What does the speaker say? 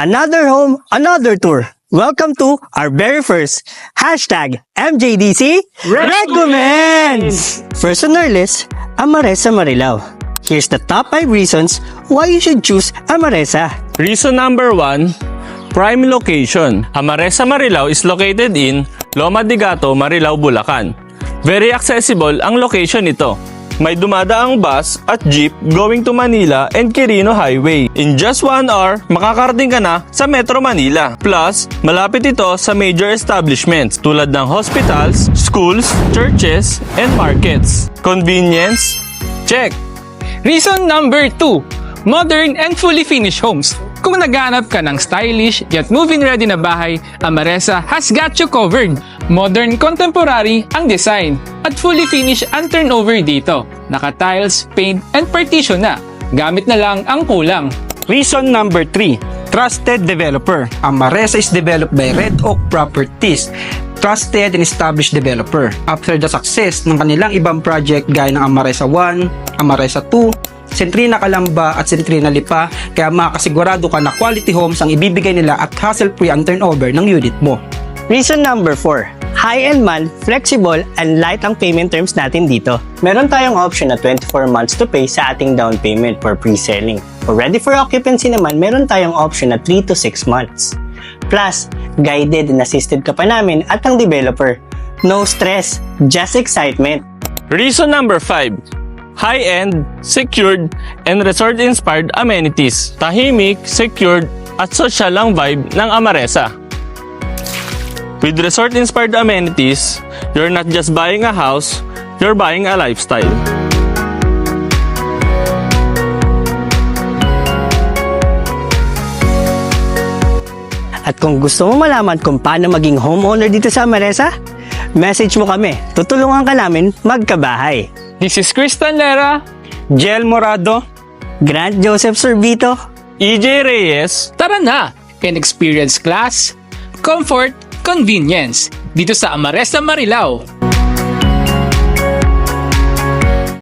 Another home, another tour. Welcome to our very first #MJDC Recommends! First on our list, Amaresa Marilao. Here's the top 5 reasons why you should choose Amaresa. Reason number 1, prime location. Amaresa Marilao is located in Loma de Gato, Marilao, Bulacan. Very accessible ang location nito. May dumadaang bus at jeep going to Manila and Quirino Highway. In just 1 hour, makakarating ka na sa Metro Manila. Plus, malapit ito sa major establishments tulad ng hospitals, schools, churches, and markets. Convenience? Check! Reason number 2, modern and fully finished homes. Kung naghahanap ka ng stylish yet move-in ready na bahay, Amaresa has got you covered. Modern contemporary ang design at fully finished ang turnover dito. Naka-tiles, paint, and partition na. Gamit na lang ang kulang. Reason number 3, trusted developer. Amaresa is developed by Red Oak Properties, trusted and established developer. After the success ng kanilang ibang project gaya ng Amaresa 1, Amaresa 2, Centrina Calamba at Centrina Lipa, kaya makasigurado ka na quality homes ang ibibigay nila at hassle-free ang turnover ng unit mo. Reason number 4, high-end man, flexible, and light ang payment terms natin dito. Meron tayong option na 24 months to pay sa ating down payment for pre-selling. For ready for occupancy naman, meron tayong option na 3 to 6 months. Plus, guided and assisted ka pa namin at ang developer. No stress, just excitement. Reason number 5, high-end, secured, and resort-inspired amenities. Tahimik, secured, at social ang vibe ng Amaresa. With resort-inspired amenities, you're not just buying a house, you're buying a lifestyle. At kung gusto mo malaman kung paano maging homeowner dito sa Amaresa, message mo kami. Tutulungan ka namin magkabahay. This is Kristen Lera. Jel Morado, Grant Joseph Sorbito. EJ Reyes, Tara na! And experience class, comfort, convenience dito sa Amaresa Marilao.